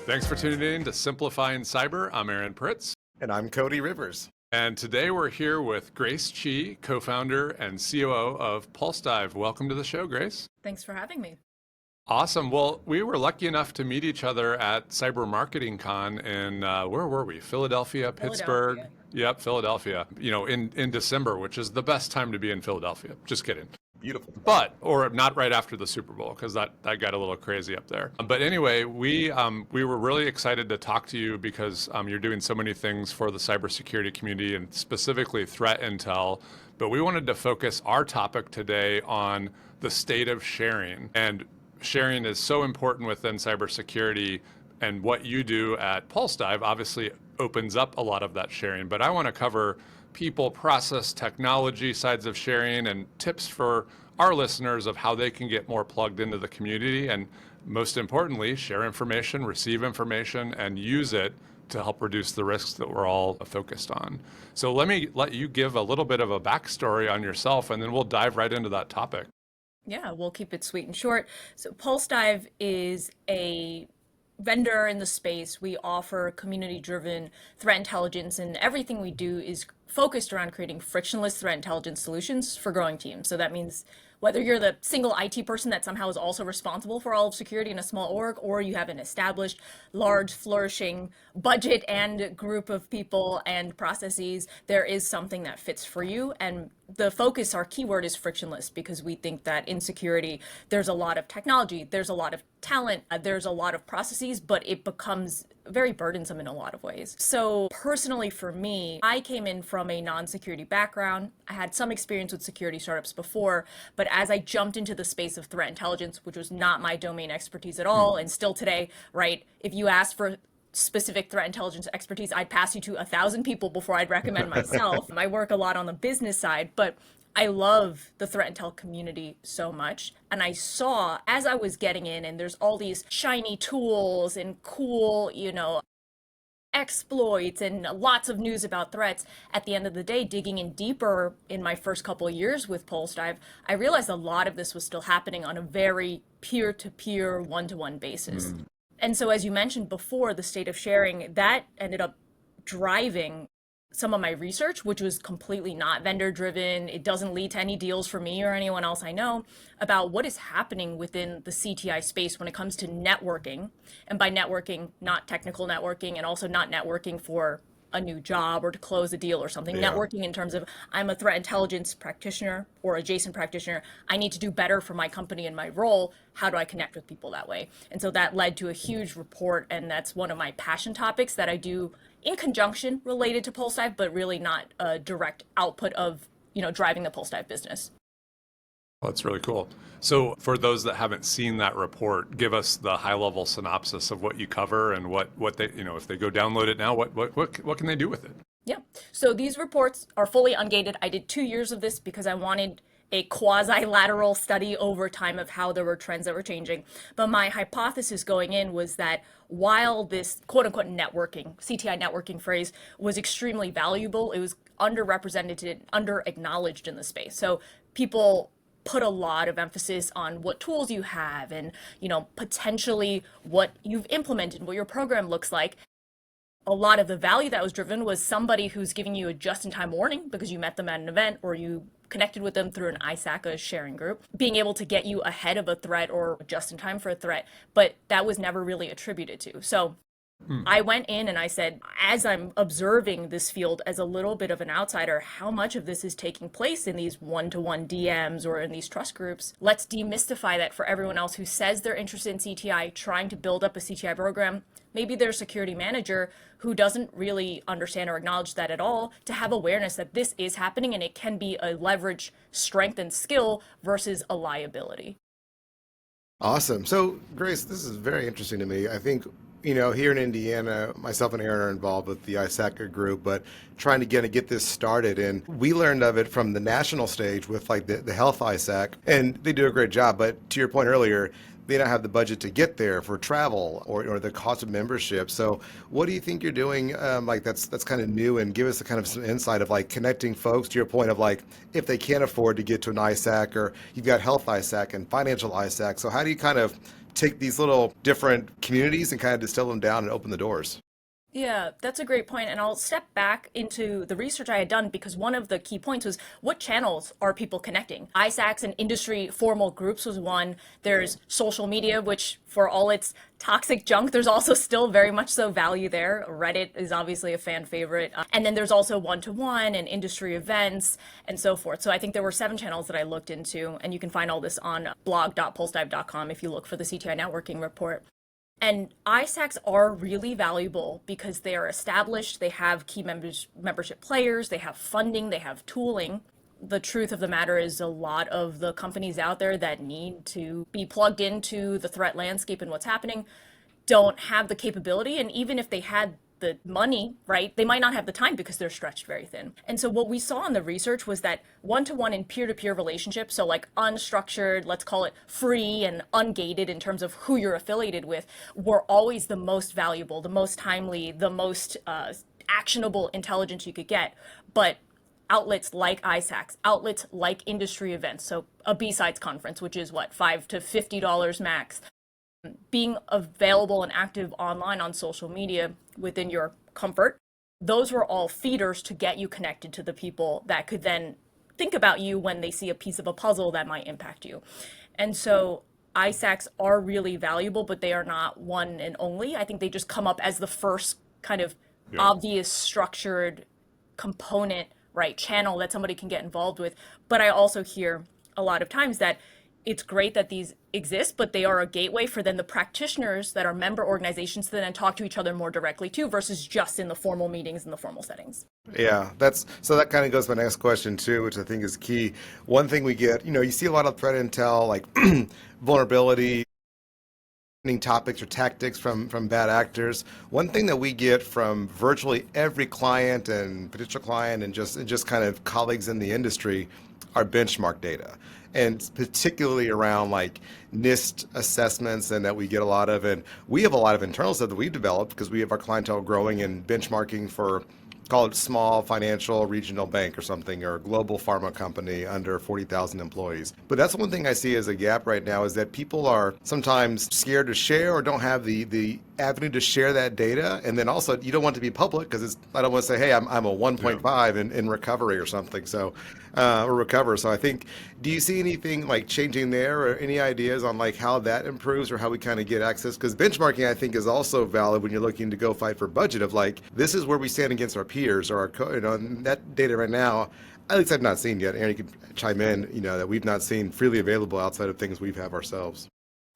Thanks for tuning in to Simplifying Cyber. I'm Aaron Pritz. And I'm Cody Rivers. And today we're here with Grace Chi, co-founder and COO of PulseDive. Welcome to the show, Grace. Thanks for having me. Awesome. Well, we were lucky enough to meet each other at Cyber Marketing Con in, where were we? Philadelphia, Pittsburgh. Yep, Philadelphia. You know, in December, which is the best time to be in Philadelphia. Just kidding. Beautiful. Or not right after the Super Bowl, because that got a little crazy up there. But anyway, we were really excited to talk to you because you're doing so many things for the cybersecurity community and specifically threat intel. But we wanted to focus our topic today on the state of sharing. And sharing is so important within cybersecurity, and what you do at PulseDive obviously opens up a lot of that sharing. But I want to cover people, process, technology sides of sharing and tips for our listeners of how they can get more plugged into the community and, most importantly, share information, receive information, and use it to help reduce the risks that we're all focused on. So let me let you give a little bit of a backstory on yourself, and then we'll dive right into that topic. Yeah, we'll keep it sweet and short. So PulseDive is a vendor in the space. We offer community-driven threat intelligence, and everything we do is focused around creating frictionless threat intelligence solutions for growing teams. So that means whether you're the single IT person that somehow is also responsible for all of security in a small org, or you have an established, large, flourishing budget and group of people and processes, there is something that fits for you. And the focus, our keyword is frictionless, because we think that in security, there's a lot of technology, there's a lot of talent, there's a lot of processes, but it becomes very burdensome in a lot of ways. So personally for me, I came in from a non-security background. I had some experience with security startups before, but as I jumped into the space of threat intelligence, which was not my domain expertise at all, and still today, right, if you ask for specific threat intelligence expertise, I'd pass you to 1,000 people before I'd recommend myself. I work a lot on the business side, but I love the threat intel community so much. And I saw as I was getting in, and there's all these shiny tools and cool, exploits and lots of news about threats. At the end of the day, digging in deeper in my first couple of years with PulseDive, I realized a lot of this was still happening on a very peer-to-peer, one-to-one basis. And so, as you mentioned before, the state of sharing, that ended up driving some of my research, which was completely not vendor driven. It doesn't lead to any deals for me or anyone else I know, about what is happening within the CTI space when it comes to networking. And by networking, not technical networking, and also not networking for a new job or to close a deal or something. Yeah. Networking in terms of, I'm a threat intelligence practitioner or adjacent practitioner. I need to do better for my company and my role. How do I connect with people that way? And so that led to a huge report. And that's one of my passion topics that I do in conjunction related to PulseDive, but really not a direct output of, driving the PulseDive business. Well, that's really cool. So for those that haven't seen that report, give us the high-level synopsis of what you cover and what they, if they go download it now, what can they do with it? Yeah. So these reports are fully ungated. I did 2 years of this because I wanted a quasi-lateral study over time of how there were trends that were changing. But my hypothesis going in was that while this quote-unquote networking, CTI networking phrase was extremely valuable, it was underrepresented and under-acknowledged in the space. So people put a lot of emphasis on what tools you have and, potentially what you've implemented, what your program looks like. A lot of the value that was driven was somebody who's giving you a just-in-time warning because you met them at an event or you connected with them through an ISAC, a sharing group, being able to get you ahead of a threat or just in time for a threat, but that was never really attributed to. So I went in and I said, as I'm observing this field as a little bit of an outsider, how much of this is taking place in these one-to-one DMs or in these trust groups? Let's demystify that for everyone else who says they're interested in CTI, trying to build up a CTI program. Maybe their security manager who doesn't really understand or acknowledge that at all, to have awareness that this is happening and it can be a leverage, strength, and skill versus a liability. Awesome. So, Grace, this is very interesting to me. I think, here in Indiana, myself and Aaron are involved with the ISAC group, but trying to get this started. And we learned of it from the national stage with the Health ISAC, and they do a great job. But to your point earlier, may not have the budget to get there for travel or the cost of membership. So what do you think you're doing like that's kind of new, and give us a kind of some insight of like connecting folks to your point of like if they can't afford to get to an ISAC, or you've got health ISAC and financial ISAC. So how do you kind of take these little different communities and kind of distill them down and open the doors? Yeah, that's a great point. And I'll step back into the research I had done because one of the key points was what channels are people connecting? ISACs and industry formal groups was one. There's social media, which for all its toxic junk, there's also still very much so value there. Reddit is obviously a fan favorite. And then there's also one-to-one and industry events and so forth. So I think there were 7 channels that I looked into, and you can find all this on blog.pulsedive.com if you look for the CTI networking report. And ISACs are really valuable because they are established, they have key membership players, they have funding, they have tooling. The truth of the matter is a lot of the companies out there that need to be plugged into the threat landscape and what's happening don't have the capability. And even if they had the money, right, they might not have the time because they're stretched very thin. And so what we saw in the research was that one-to-one and peer-to-peer relationships, so like unstructured, let's call it free and ungated in terms of who you're affiliated with, were always the most valuable, the most timely, the most actionable intelligence you could get. But outlets like ISACs, outlets like industry events, so a B-Sides conference, which is what, $5 to $50 max, being available and active online on social media within your comfort, those were all feeders to get you connected to the people that could then think about you when they see a piece of a puzzle that might impact you. And so ISACs are really valuable, but they are not one and only. I think they just come up as the first kind of obvious structured component, right, channel that somebody can get involved with. But I also hear a lot of times that it's great that these exist, but they are a gateway for then the practitioners that are member organizations to then talk to each other more directly too, versus just in the formal meetings and the formal settings. Yeah, so that kind of goes to my next question too, which I think is key. One thing we get, you see a lot of threat intel, like vulnerability, topics or tactics from bad actors. One thing that we get from virtually every client and potential client and just kind of colleagues in the industry are benchmark data, and particularly around like NIST assessments, and that we get a lot of, and we have a lot of internal stuff that we've developed because we have our clientele growing and benchmarking for, call it small financial regional bank or something, or a global pharma company under 40,000 employees. But that's one thing I see as a gap right now, is that people are sometimes scared to share or don't have the avenue to share that data. And then also you don't want it to be public because I don't want to say, hey, I'm a 1.5 in recovery or something. So, or recover. So I think, do you see anything like changing there, or any ideas on like how that improves or how we kind of get access? Because benchmarking, I think, is also valid when you're looking to go fight for budget of like, this is where we stand against our peers or our, and that data right now, at least I've not seen yet. Aaron, you could chime in, that we've not seen freely available outside of things we've have ourselves.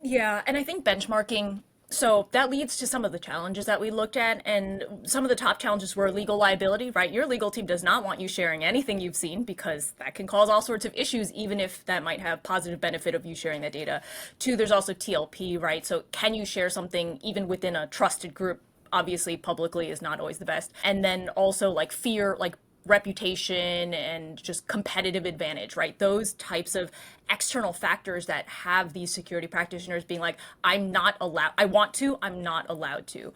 Yeah, and I think benchmarking, so that leads to some of the challenges that we looked at, and some of the top challenges were legal liability, right? Your legal team does not want you sharing anything you've seen because that can cause all sorts of issues, even if that might have positive benefit of you sharing that data. 2, there's also TLP, right? So can you share something even within a trusted group? Obviously, publicly is not always the best. And then also like fear, like reputation and just competitive advantage, right? Those types of external factors that have these security practitioners being like, I'm not allowed, I want to, I'm not allowed to.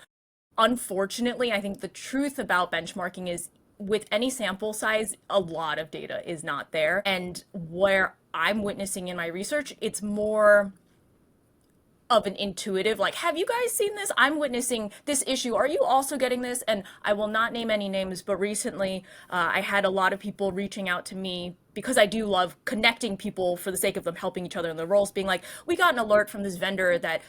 Unfortunately, I think the truth about benchmarking is with any sample size, a lot of data is not there. And where I'm witnessing in my research, it's more of an intuitive, like, have you guys seen this? I'm witnessing this issue. Are you also getting this? And I will not name any names, but recently I had a lot of people reaching out to me because I do love connecting people for the sake of them helping each other in their roles, being like, we got an alert from this vendor that,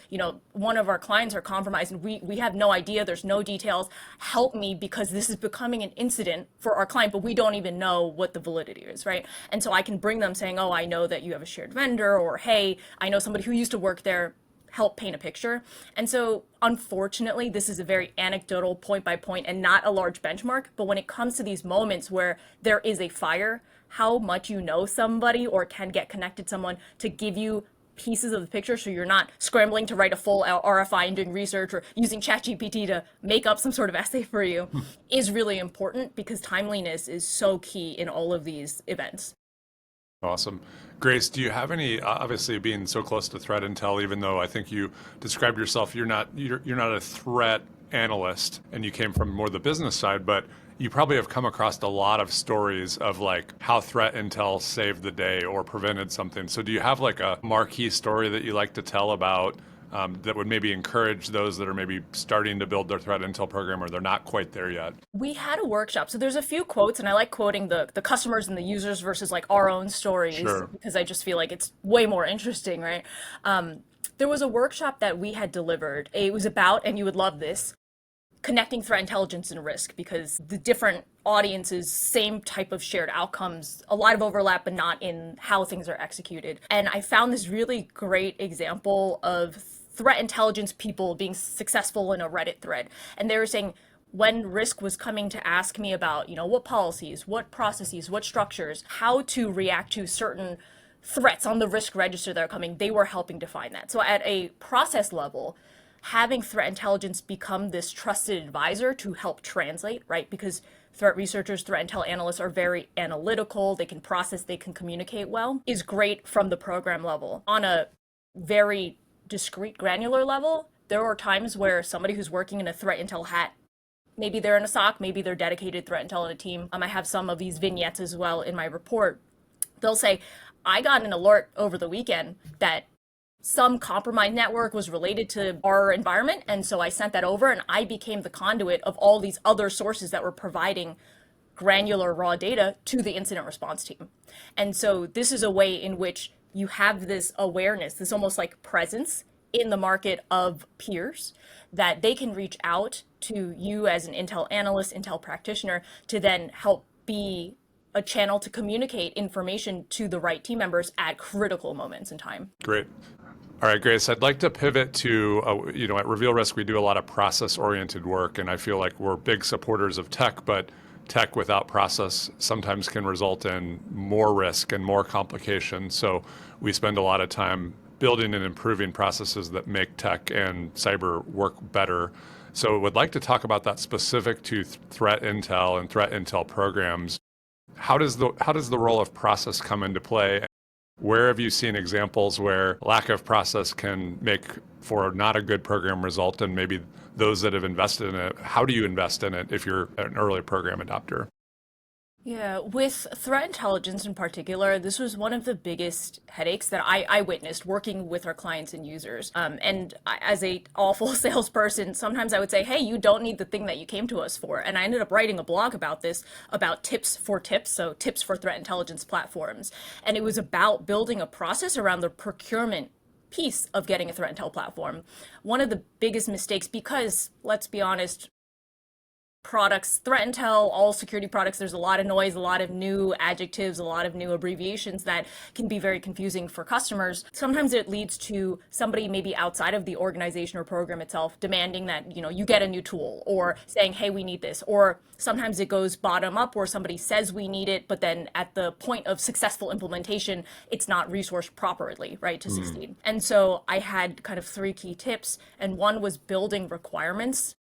one of our clients are compromised and we have no idea, there's no details. Help me because this is becoming an incident for our client, but we don't even know what the validity is, right? And so I can bring them saying, oh, I know that you have a shared vendor, or hey, I know somebody who used to work there, help paint a picture. And so unfortunately, this is a very anecdotal point by point and not a large benchmark. But when it comes to these moments where there is a fire, how much you know somebody or can get connected to someone to give you pieces of the picture so you're not scrambling to write a full RFI and doing research or using ChatGPT to make up some sort of essay for you is really important, because timeliness is so key in all of these events. Awesome. Grace, do you have any, obviously being so close to threat intel, even though I think you described yourself, you're not a threat analyst and you came from more the business side, but you probably have come across a lot of stories of like how threat intel saved the day or prevented something. So do you have like a marquee story that you like to tell about that would maybe encourage those that are maybe starting to build their threat intel program or they're not quite there yet? We had a workshop. So there's a few quotes, and I like quoting the customers and the users versus like our own stories Sure. because I just feel like it's way more interesting, right? There was a workshop that we had delivered. It was about, and you would love this, connecting threat intelligence and risk because the different audiences, same type of shared outcomes, a lot of overlap, but not in how things are executed. And I found this really great example of threat intelligence people being successful in a Reddit thread. And they were saying, when risk was coming to ask me about, what policies, what processes, what structures, how to react to certain threats on the risk register that are coming, they were helping define that. So at a process level, having threat intelligence become this trusted advisor to help translate, right? Because threat researchers, threat intel analysts are very analytical, they can process, they can communicate well, is great from the program level. On a very discrete, granular level, there are times where somebody who's working in a threat intel hat, maybe they're in a SOC, maybe they're dedicated threat intel in a team. I have some of these vignettes as well in my report. They'll say, I got an alert over the weekend that some compromised network was related to our environment. And so I sent that over and I became the conduit of all these other sources that were providing granular raw data to the incident response team. And so this is a way in which you have this awareness, this almost like presence in the market of peers that they can reach out to you as an Intel analyst, Intel practitioner to then help be a channel to communicate information to the right team members at critical moments in time. Great. All right, Grace, I'd like to pivot to, at Reveal Risk, we do a lot of process-oriented work, and I feel like we're big supporters of tech, but tech without process sometimes can result in more risk and more complications. So we spend a lot of time building and improving processes that make tech and cyber work better. So would like to talk about that specific to threat intel and threat intel programs. How does the role of process come into play? Where have you seen examples where lack of process can make for not a good program result, and maybe those that have invested in it, how do you invest in it if you're an early program adopter? Yeah, with threat intelligence in particular, this was one of the biggest headaches that I witnessed working with our clients and users. As a awful salesperson, sometimes I would say, hey, you don't need the thing that you came to us for. And I ended up writing a blog about this, about tips, so tips for threat intelligence platforms. And it was about building a process around the procurement piece of getting a threat intel platform. One of the biggest mistakes, because let's be honest, products, threat intel, all security products, there's a lot of noise, a lot of new adjectives, a lot of new abbreviations that can be very confusing for customers. Sometimes it leads to somebody maybe outside of the organization or program itself demanding that, you get a new tool, or saying, hey, we need this. Or sometimes it goes bottom up where somebody says we need it, but then at the point of successful implementation, it's not resourced properly, right, to succeed. And so I had kind of 3 key tips, and one was building requirements.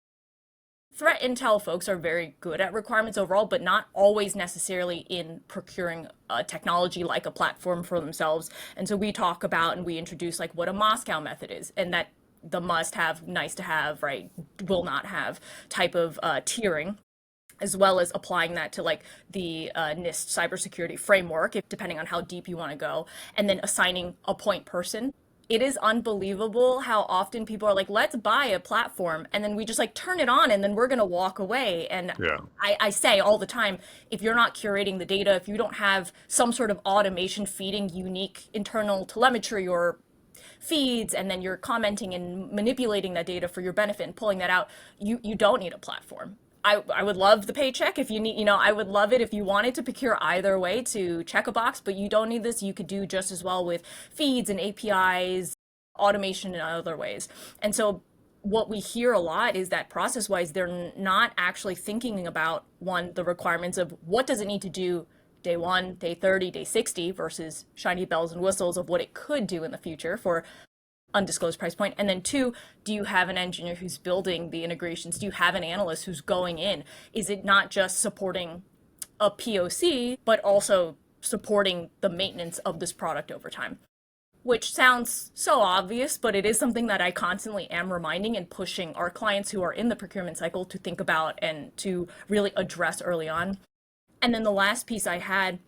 Threat intel folks are very good at requirements overall, but not always necessarily in procuring a technology like a platform for themselves. And so we talk about and we introduce like what a Moscow method is, and that the must have, nice to have, right, will not have type of tiering, as well as applying that to like the NIST cybersecurity framework, depending on how deep you want to go, and then assigning a point person. It is unbelievable how often people are like, let's buy a platform, and then we just like turn it on and then we're going to walk away. And Yeah. I say all the time, if you're not curating the data, if you don't have some sort of automation feeding unique internal telemetry or feeds, and then you're commenting and manipulating that data for your benefit and pulling that out, you don't need a platform. I would love the paycheck if you need, I would love it if you wanted to procure either way to check a box, but you don't need this. You could do just as well with feeds and APIs, automation in other ways. And so what we hear a lot is that process-wise, they're not actually thinking about, one, the requirements of what does it need to do day 1, day 30, day 60 versus shiny bells and whistles of what it could do in the future for undisclosed price point. And then 2, do you have an engineer who's building the integrations? Do you have an analyst who's going in? Is it not just supporting a POC, but also supporting the maintenance of this product over time. Which sounds so obvious, but it is something that I constantly am reminding and pushing our clients who are in the procurement cycle to think about and to really address early on. And then the last piece I had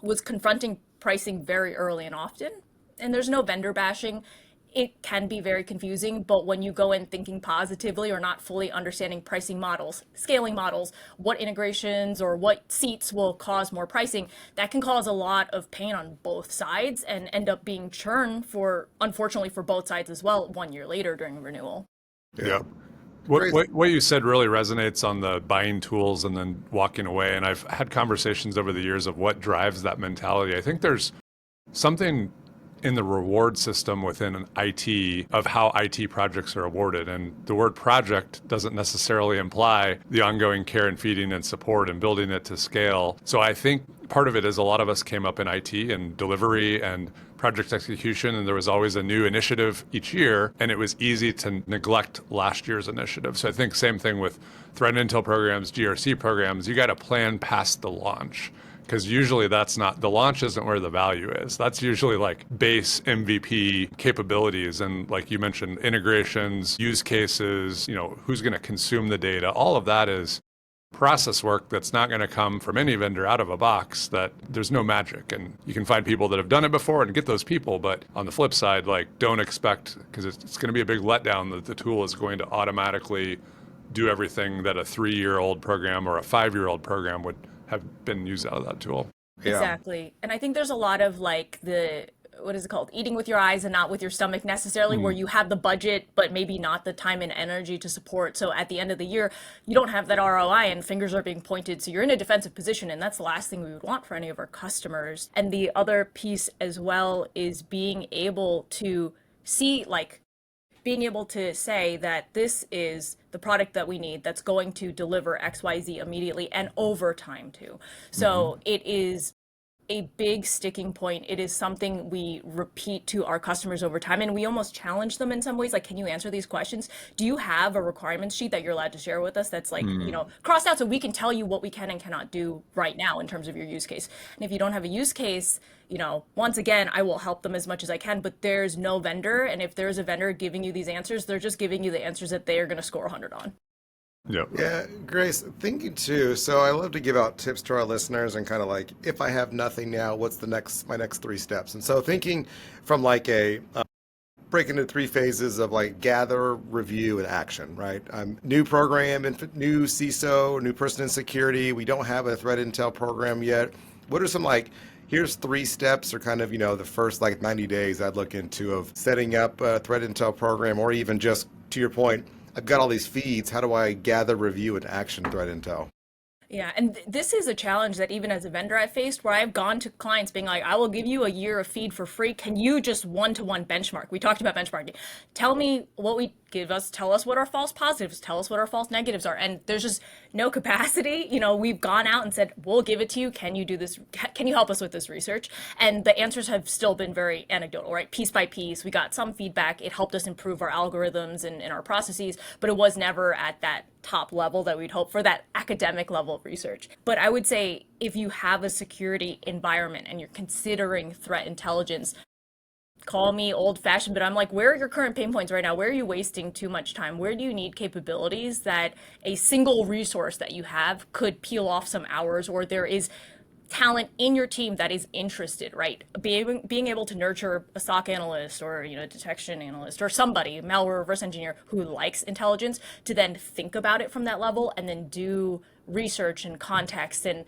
was confronting pricing very early and often. And there's no vendor bashing. It can be very confusing, but when you go in thinking positively or not fully understanding pricing models, scaling models, what integrations or what seats will cause more pricing, that can cause a lot of pain on both sides and end up being churn for, unfortunately, for both sides as well 1 year later during renewal. Yeah. What you said really resonates on the buying tools and then walking away. And I've had conversations over the years of what drives that mentality. I think there's something in the reward system within an IT of how IT projects are awarded. And the word project doesn't necessarily imply the ongoing care and feeding and support and building it to scale. So I think part of it is a lot of us came up in IT and delivery and project execution, and there was always a new initiative each year, and it was easy to neglect last year's initiative. So I think same thing with threat intel programs, GRC programs, you got to plan past the launch. Because usually that's not, the launch isn't where the value is. That's usually like base MVP capabilities. And like you mentioned, integrations, use cases, who's going to consume the data. All of that is process work that's not going to come from any vendor out of a box, that there's no magic. And you can find people that have done it before and get those people. But on the flip side, like don't expect, because it's going to be a big letdown that the tool is going to automatically do everything that a 3-year-old program or a 5-year-old program would have been used out of that tool. Yeah. Exactly. And I think there's a lot of like what is it called? Eating with your eyes and not with your stomach necessarily, where you have the budget, but maybe not the time and energy to support. So at the end of the year, you don't have that ROI and fingers are being pointed. So you're in a defensive position. And that's the last thing we would want for any of our customers. And the other piece as well is being able to see, like, being able to say that this is the product that we need that's going to deliver XYZ immediately and over time too. So it is a big sticking point. It is something we repeat to our customers over time, and we almost challenge them in some ways. Like, can you answer these questions? Do you have a requirements sheet that you're allowed to share with us that's like, crossed out so we can tell you what we can and cannot do right now in terms of your use case? And if you don't have a use case, once again, I will help them as much as I can, but there's no vendor. And if there's a vendor giving you these answers, they're just giving you the answers that they are going to score 100 on. Yep. Yeah, Grace, thinking too. So I love to give out tips to our listeners and kind of like, if I have nothing now, what's my next 3 steps? And so thinking from like a break into 3 phases of like gather, review, and action, right? New program, new CISO, new person in security. We don't have a threat intel program yet. What are some like, here's 3 steps or kind of, the first like 90 days I'd look into of setting up a threat intel program, or even just to your point, I've got all these feeds. How do I gather, review, and action threat intel? Yeah, and this is a challenge that even as a vendor I've faced, where I've gone to clients being like, I will give you a year of feed for free. Can you just one-to-one benchmark? We talked about benchmarking. Tell me what we tell us what our false positives, tell us what our false negatives are. And there's just no capacity. We've gone out and said, we'll give it to you. Can you do this? Can you help us with this research? And the answers have still been very anecdotal, right? Piece by piece. We got some feedback. It helped us improve our algorithms and our processes, but it was never at that top level that we'd hope for, that academic level of research. But I would say if you have a security environment and you're considering threat intelligence, call me old fashioned, but I'm like, where are your current pain points right now? Where are you wasting too much time? Where do you need capabilities that a single resource that you have could peel off some hours, or there is talent in your team that is interested, right? Being able to nurture a SOC analyst or, detection analyst or somebody, malware reverse engineer who likes intelligence, to then think about it from that level and then do research and context and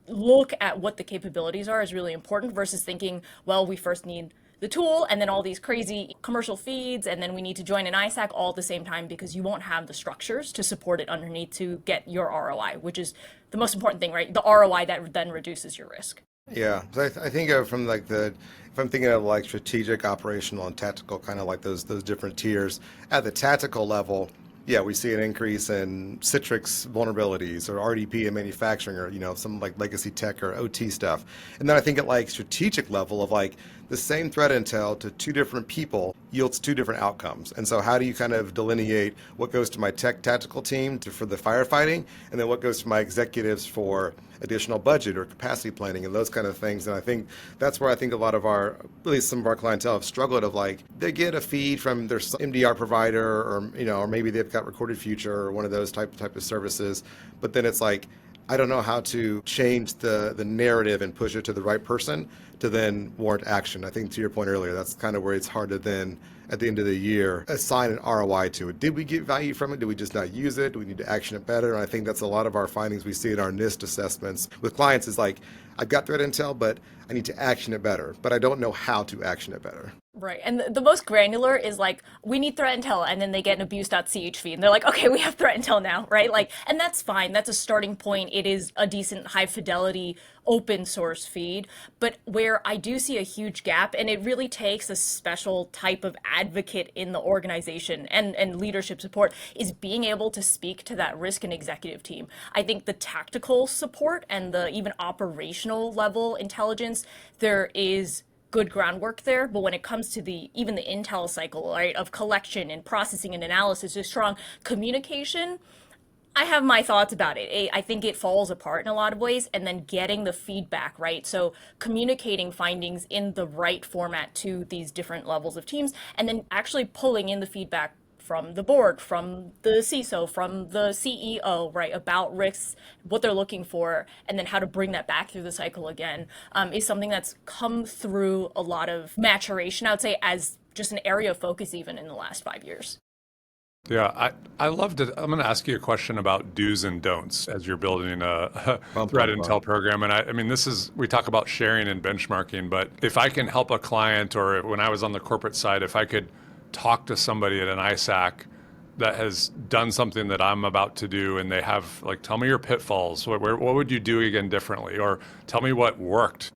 look at what the capabilities are is really important, versus thinking, well, we first need the tool and then all these crazy commercial feeds, and then we need to join an ISAC all at the same time, because you won't have the structures to support it underneath to get your ROI, which is the most important thing, right? The ROI that then reduces your risk. Yeah, so I think of from like if I'm thinking of like strategic, operational, and tactical, kind of like those different tiers. At the tactical level, yeah, we see an increase in Citrix vulnerabilities or RDP in manufacturing, or some like legacy tech or OT stuff. And then I think at like strategic level of like the same threat intel to 2 different people, yields two different outcomes. And so how do you kind of delineate what goes to my tech tactical team for the firefighting, and then what goes to my executives for additional budget or capacity planning and those kind of things. And I think that's where I think a lot of our, at least some of our clientele have struggled of like, they get a feed from their MDR provider or, or maybe they've got Recorded Future or one of those type of services. But then it's like, I don't know how to change the narrative and push it to the right person to then warrant action. I think to your point earlier, that's kind of where it's hard to then, at the end of the year, assign an ROI to it. Did we get value from it? Did we just not use it? Do we need to action it better? And I think that's a lot of our findings we see in our NIST assessments with clients is like, I've got threat intel, but I need to action it better, but I don't know how to action it better. Right. And the most granular is like, we need threat intel, and then they get an abuse.ch feed and they're like, okay, we have threat intel now, right? Like, and that's fine. That's a starting point. It is a decent high fidelity open source feed. But where I do see a huge gap, and it really takes a special type of advocate in the organization and leadership support, is being able to speak to that risk and executive team. I think the tactical support and the even operational level intelligence, there is good groundwork there, but when it comes to even the intel cycle, right, of collection and processing and analysis is strong. Communication, I have my thoughts about it. I think it falls apart in a lot of ways, and then getting the feedback, right? So communicating findings in the right format to these different levels of teams, and then actually pulling in the feedback from the board, from the CISO, from the CEO, right, about risks, what they're looking for, and then how to bring that back through the cycle again, is something that's come through a lot of maturation, I would say, as just an area of focus even in the last 5 years. Yeah, I loved it. I'm going to ask you a question about do's and don'ts as you're building a threat intel program. And I mean, we talk about sharing and benchmarking, but if I can help a client, or when I was on the corporate side, if I could talk to somebody at an ISAC that has done something that I'm about to do, and they have like, tell me your pitfalls. What would you do again differently? Or tell me what worked.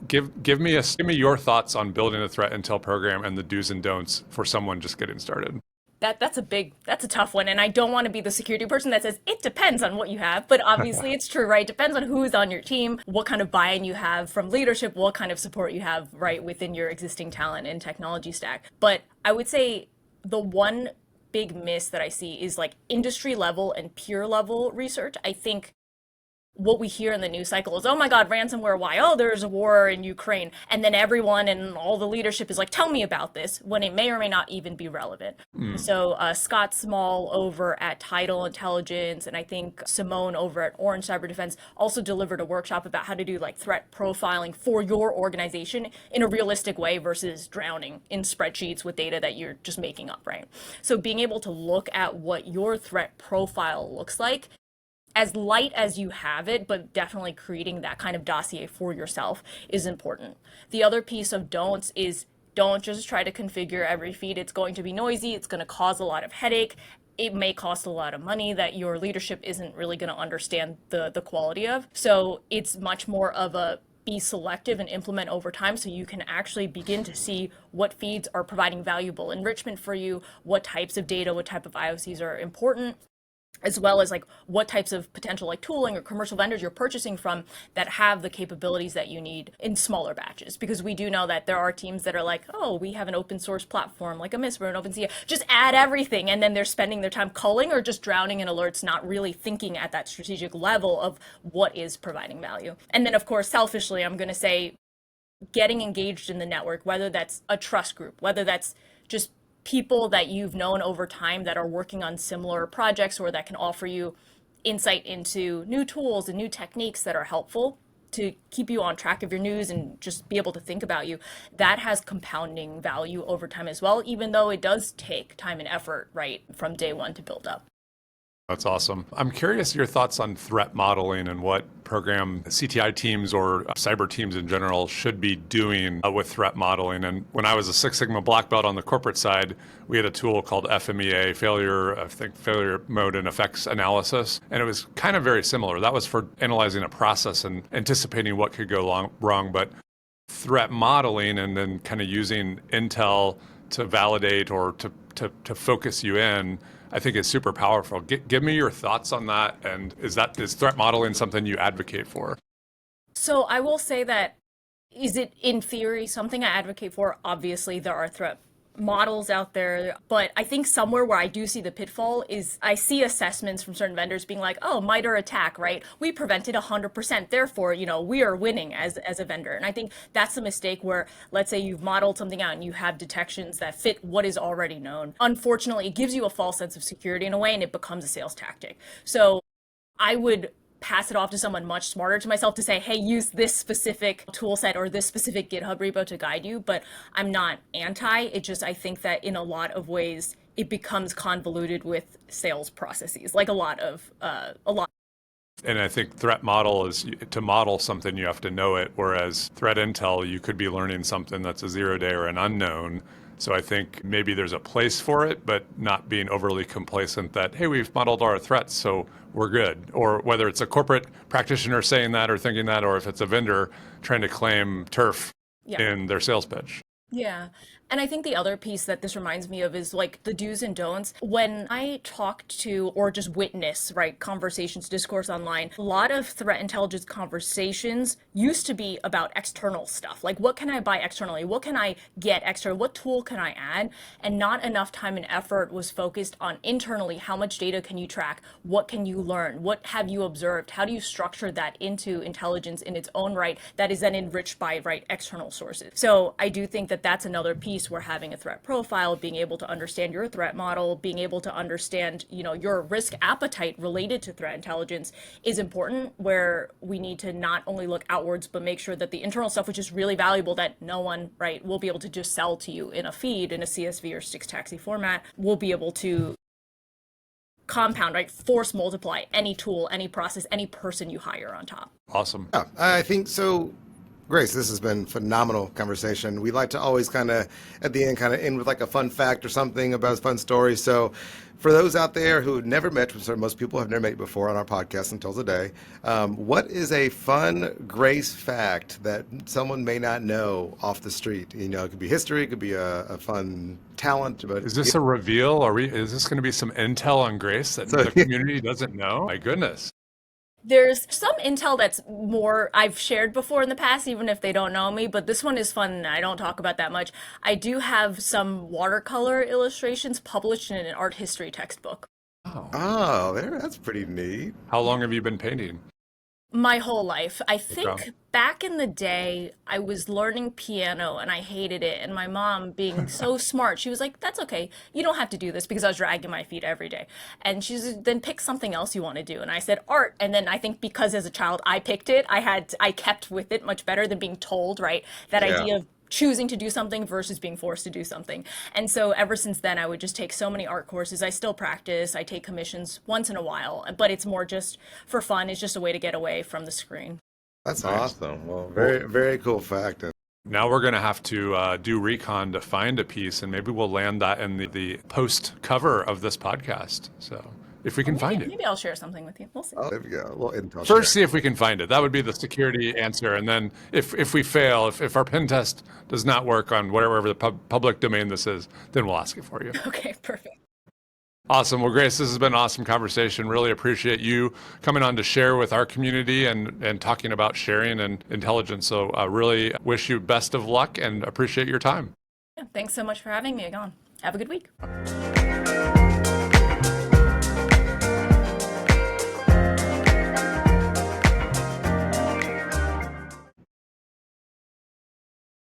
Give me your thoughts on building a threat intel program and the do's and don'ts for someone just getting started. That's a tough one. And I don't want to be the security person that says it depends on what you have, but obviously it's true, right? It depends on who's on your team, what kind of buy-in you have from leadership, what kind of support you have, right, within your existing talent and technology stack. But I would say the one big miss that I see is like industry level and peer level research. I think what we hear in the news cycle is, oh my God, ransomware, why? Oh, there's a war in Ukraine. And then everyone and all the leadership is like, tell me about this, when it may or may not even be relevant. So Scott Small over at Tidal Intelligence, and I think Simone over at Orange Cyber Defense also delivered a workshop about how to do like threat profiling for your organization in a realistic way versus drowning in spreadsheets with data that you're just making up, right? So being able to look at what your threat profile looks like, as light as you have it, but definitely creating that kind of dossier for yourself is important. The other piece of don'ts is don't just try to configure every feed. It's going to be noisy. It's going to cause a lot of headache. It may cost a lot of money that your leadership isn't really going to understand the quality of. So it's much more of a be selective and implement over time, so you can actually begin to see what feeds are providing valuable enrichment for you, what types of data, what type of IOCs are important, as well as like what types of potential like tooling or commercial vendors you're purchasing from that have the capabilities that you need in smaller batches. Because we do know that there are teams that are like, oh, we have an open source platform like a MISPR and OpenCA, just add everything. And then they're spending their time culling or just drowning in alerts, not really thinking at that strategic level of what is providing value. And then of course, selfishly, I'm going to say getting engaged in the network, whether that's a trust group, whether that's just people that you've known over time that are working on similar projects or that can offer you insight into new tools and new techniques that are helpful to keep you on track of your news and just be able to think about you. That has compounding value over time as well, even though it does take time and effort, right, from day one to build up. That's awesome. I'm curious your thoughts on threat modeling and what program CTI teams or cyber teams in general should be doing with threat modeling. And when I was a Six Sigma black belt on the corporate side, we had a tool called FMEA, failure mode and effects analysis. And it was kind of very similar. That was for analyzing a process and anticipating what could go wrong. But threat modeling and then kind of using intel to validate or to focus you in, I think is super powerful. Give me your thoughts on that. And is threat modeling something you advocate for? So I will say that, is it in theory something I advocate for? Obviously, there are threat models out there, but I think somewhere where I do see the pitfall is I see assessments from certain vendors being like, oh, MITRE attack, right? We prevented 100%. Therefore, we are winning as a vendor. And I think that's the mistake where, let's say you've modeled something out and you have detections that fit what is already known. Unfortunately, it gives you a false sense of security in a way, and it becomes a sales tactic. So I would pass it off to someone much smarter to myself to say, hey, use this specific tool set or this specific GitHub repo to guide you. But I'm not anti. It just, I think that in a lot of ways, it becomes convoluted with sales processes, like a lot. And I think threat model is to model something, you have to know it. Whereas threat intel, you could be learning something that's a 0-day or an unknown. So I think maybe there's a place for it, but not being overly complacent that, hey, we've modeled our threats, so we're good. Or whether it's a corporate practitioner saying that or thinking that, or if it's a vendor trying to claim turf in their sales pitch. Yeah. And I think the other piece that this reminds me of is like the do's and don'ts. When I talk to or just witness, right, conversations, discourse online, a lot of threat intelligence conversations used to be about external stuff. Like, what can I buy externally? What can I get extra? What tool can I add? And not enough time and effort was focused on internally. How much data can you track? What can you learn? What have you observed? How do you structure that into intelligence in its own right that is then enriched by, right, external sources? So I do think that that's another piece where having a threat profile, being able to understand your threat model, being able to understand, your risk appetite related to threat intelligence is important, where we need to not only look outwards, but make sure that the internal stuff, which is really valuable, that no one, right, will be able to just sell to you in a feed, in a CSV or six taxi format, will be able to compound, right, force multiply any tool, any process, any person you hire on top. Awesome. Yeah, I think so. Grace, this has been phenomenal conversation. We like to always kind of, at the end, end with like a fun fact or something about a fun story. So for those out there who never met, so most people have never met you before on our podcast until today, what is a fun Grace fact that someone may not know off the street? It could be history, it could be a fun talent. But is this a reveal? Is this going to be some intel on Grace that the community doesn't know? My goodness. There's some intel that's more I've shared before in the past, even if they don't know me, but this one is fun and I don't talk about that much. I do have some watercolor illustrations published in an art history textbook. Oh, that's pretty neat. How long have you been painting? My whole life. I think back in the day, I was learning piano and I hated it. And my mom, being so smart, she was like, that's okay. You don't have to do this, because I was dragging my feet every day. And she's then pick something else you want to do. And I said art. And then I think because as a child I picked it, I kept with it much better than being told, right? That idea of choosing to do something versus being forced to do something. And so ever since then, I would just take so many art courses. I still practice. I take commissions once in a while, but it's more just for fun. It's just a way to get away from the screen. That's awesome. Well, very, very cool fact. Now we're going to have to do recon to find a piece, and maybe we'll land that in the post cover of this podcast. So if we can find it. Maybe I'll share something with you. We'll see. Oh, there we go. A little intel. First, see if we can find it. That would be the security answer. And then if we fail, if our pen test does not work on whatever the public domain this is, then we'll ask it for you. Okay, perfect. Awesome. Well, Grace, this has been an awesome conversation. Really appreciate you coming on to share with our community and talking about sharing and intelligence. So I really wish you best of luck and appreciate your time. Yeah, thanks so much for having me, Agon. Have a good week.